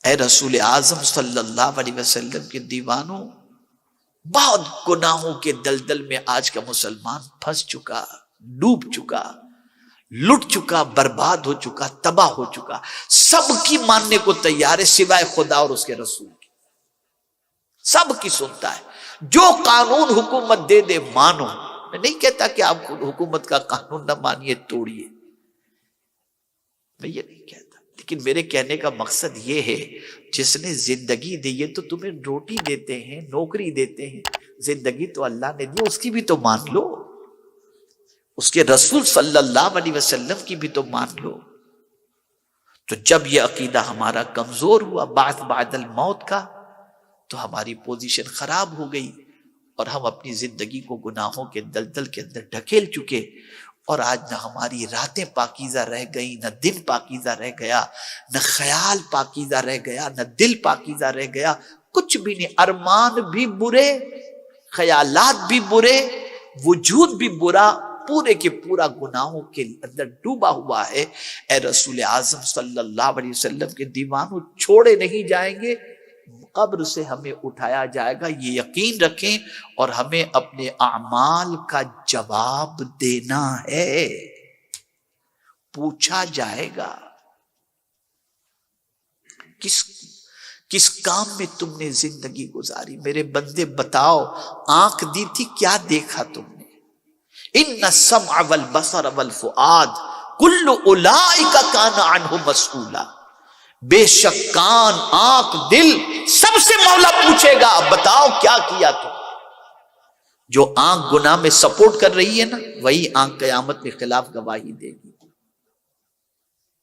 اے رسول اعظم صلی اللہ علیہ وسلم کے دیوانوں، بہت گناہوں کے دلدل میں آج کا مسلمان پھنس چکا، ڈوب چکا، لٹ چکا، برباد ہو چکا، تباہ ہو چکا، سب کی ماننے کو تیار ہے سوائے خدا اور اس کے رسول کی، سب کی سنتا ہے، جو قانون حکومت دے دے مانو۔ میں نہیں کہتا کہ آپ حکومت کا قانون نہ مانیے، توڑیے، میں یہ نہیں کہتا، لیکن میرے کہنے کا مقصد یہ ہے جس نے زندگی دی ہے تو تمہیں روٹی دیتے ہیں، نوکری دیتے ہیں، زندگی تو اللہ نے دی، اس کی بھی تو مان لو، اس کے رسول صلی اللہ علیہ وسلم کی بھی تو مان لو۔ تو جب یہ عقیدہ ہمارا کمزور ہوا بعد الموت کا، تو ہماری پوزیشن خراب ہو گئی اور ہم اپنی زندگی کو گناہوں کے دلدل کے اندر ڈھکیل چکے، اور آج نہ ہماری راتیں پاکیزہ رہ گئی، نہ دن پاکیزہ رہ گیا، نہ خیال پاکیزہ رہ گیا، نہ دل پاکیزہ رہ گیا، کچھ بھی نہیں، ارمان بھی برے، خیالات بھی برے، وجود بھی برا، پورے کے پورا گناہوں کے اندر ڈوبا ہوا ہے۔ اے رسول اعظم صلی اللہ علیہ وسلم کے دیوانوں، چھوڑے نہیں جائیں گے، قبر سے ہمیں اٹھایا جائے گا، یہ یقین رکھیں، اور ہمیں اپنے اعمال کا جواب دینا ہے، پوچھا جائے گا کس کام میں تم نے زندگی گزاری، میرے بندے بتاؤ، آنکھ دی تھی، کیا دیکھا تم نے؟ ان السمع والبصر والفؤاد کل اولئک کان عنہ مسئولا، بے شک کان، آنکھ، دل، سب سے مولا پوچھے گا، بتاؤ کیا کیا تم؟ جو آنکھ گناہ میں سپورٹ کر رہی ہے نا، وہی آنکھ قیامت کے خلاف گواہی دے گی،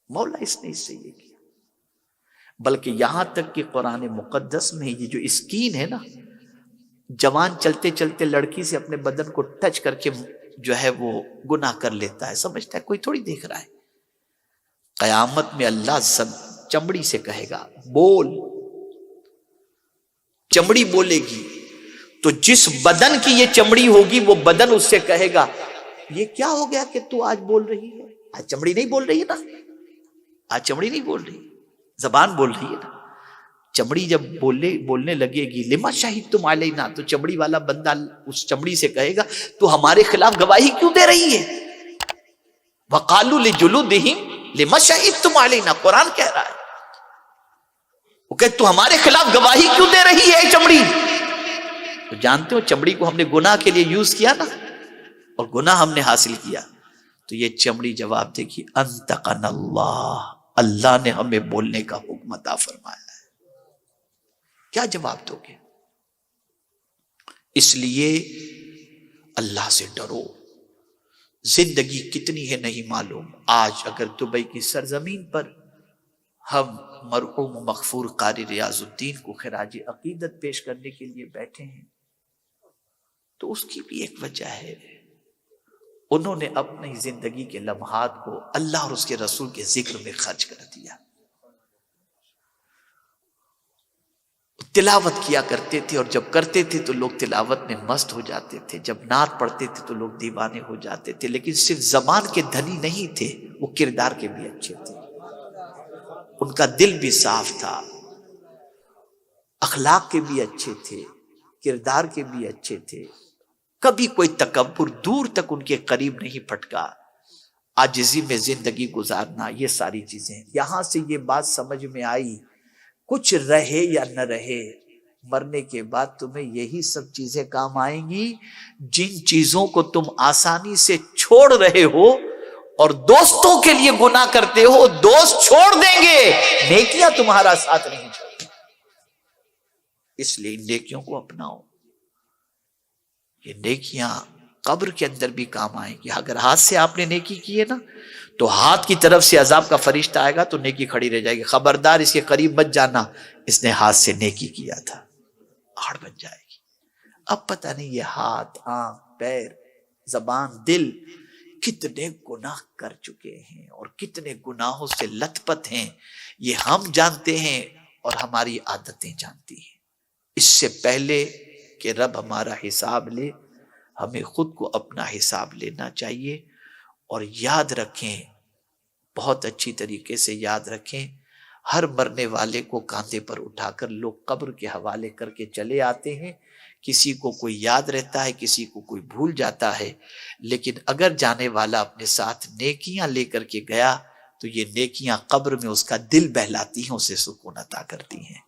مولا اس نے اس سے یہ کیا۔ بلکہ یہاں تک کہ قرآن مقدس میں یہ جو اسکین ہے نا، جوان چلتے چلتے لڑکی سے اپنے بدن کو ٹچ کر کے جو ہے وہ گناہ کر لیتا ہے، سمجھتا ہے کوئی تھوڑی دیکھ رہا ہے، قیامت میں اللہ سب چمڑی سے کہے گا بول، چمڑی بولے گی، تو جس بدن کی یہ چمڑی ہوگی وہ بدن اس سے کہے گا یہ کیا ہو گیا کہ تو آج بول رہی ہے؟ آج چمڑی نہیں بول رہی ہے نا، آج چمڑی نہیں بول رہی، زبان بول رہی ہے نا۔ چمڑی جب بولنے لگے گی لما شہدتم علینا، تو چمڑی والا بندہ اس چمڑی سے کہے گا تو ہمارے خلاف گواہی کیوں دے رہی ہے؟ وقالوا لجلودہم لما شہدتم علینا، قرآن کہہ رہا ہے، وہ کہ تو ہمارے خلاف گواہی کیوں دے رہی ہے چمڑی؟ تو جانتے ہو چمڑی کو ہم نے گناہ کے لیے یوز کیا نا، اور گناہ ہم نے حاصل کیا، تو یہ چمڑی جواب دے گی انطقنا اللہ، اللہ نے ہمیں بولنے کا حکم عطا فرمایا ہے، کیا جواب دو گے؟ اس لیے اللہ سے ڈرو، زندگی کتنی ہے نہیں معلوم۔ آج اگر دبئی کی سرزمین پر ہم مرحوم و مغفور قاری ریاض الدین کو خراج عقیدت پیش کرنے کے لیے بیٹھے ہیں، تو اس کی بھی ایک وجہ ہے، انہوں نے اپنی زندگی کے لمحات کو اللہ اور اس کے رسول کے ذکر میں خرچ کر دیا، تلاوت کیا کرتے تھے، اور جب کرتے تھے تو لوگ تلاوت میں مست ہو جاتے تھے، جب نعت پڑھتے تھے تو لوگ دیوانے ہو جاتے تھے، لیکن صرف زبان کے دھنی نہیں تھے، وہ کردار کے بھی اچھے تھے، ان کا دل بھی صاف تھا، اخلاق کے بھی اچھے تھے، کردار کے بھی اچھے تھے، کبھی کوئی تکبر دور تک ان کے قریب نہیں پھٹکا، عاجزی میں زندگی گزارنا، یہ ساری چیزیں۔ یہاں سے یہ بات سمجھ میں آئی، کچھ رہے یا نہ رہے، مرنے کے بعد تمہیں یہی سب چیزیں کام آئیں گی جن چیزوں کو تم آسانی سے چھوڑ رہے ہو، اور دوستوں کے لیے گناہ کرتے ہو، دوست چھوڑ دیں گے، نیکیاں تمہارا ساتھ نہیں چھوڑیں، اس لیے ان نیکیوں کو اپناؤ، یہ نیکیاں قبر کے اندر بھی کام آئیں گی۔ اگر ہاتھ سے آپ نے نیکی کی ہے نا، تو ہاتھ کی طرف سے عذاب کا فرشتہ آئے گا تو نیکی کھڑی رہ جائے گی، خبردار اس کے قریب مت جانا، اس نے ہاتھ سے نیکی کیا تھا، آڑ بن جائے گی۔ اب پتہ نہیں یہ ہاتھ، آنکھ، پیر، زبان، دل کتنے گناہ کر چکے ہیں اور کتنے گناہوں سے لت پت ہیں، یہ ہم جانتے ہیں اور ہماری عادتیں جانتی ہیں۔ اس سے پہلے کہ رب ہمارا حساب لے، ہمیں خود کو اپنا حساب لینا چاہیے، اور یاد رکھیں، بہت اچھی طریقے سے یاد رکھیں، ہر مرنے والے کو کاندھے پر اٹھا کر لوگ قبر کے حوالے کر کے چلے آتے ہیں. کسی کو کوئی یاد رہتا ہے، کسی کو کوئی بھول جاتا ہے، لیکن اگر جانے والا اپنے ساتھ نیکیاں لے کر کے گیا تو یہ نیکیاں قبر میں اس کا دل بہلاتی ہیں، اسے سکون عطا کرتی ہیں.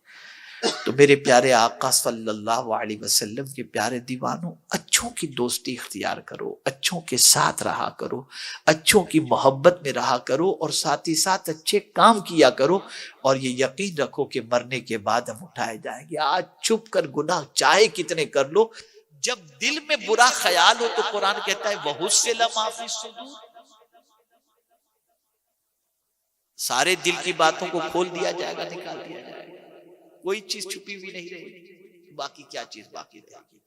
تو میرے پیارے آقا صلی اللہ علیہ وسلم کے پیارے دیوانوں، اچھوں کی دوستی اختیار کرو، اچھوں کے ساتھ رہا کرو، اچھوں کی محبت میں رہا کرو، اور ساتھ ہی ساتھ اچھے کام کیا کرو. اور یہ یقین رکھو کہ مرنے کے بعد ہم اٹھائے جائیں گے. آج چھپ کر گناہ چاہے کتنے کر لو، جب دل میں برا خیال ہو تو قرآن کہتا ہے وَحُصِّلَ مَا فِي الصُّدُورِ، سارے دل کی باتوں کو کھول دیا جائے گا، نکال دیا جائے گا، کوئی چیز چھپی ہوئی نہیں رہے گی. باقی کیا چیز باقی رہے گی؟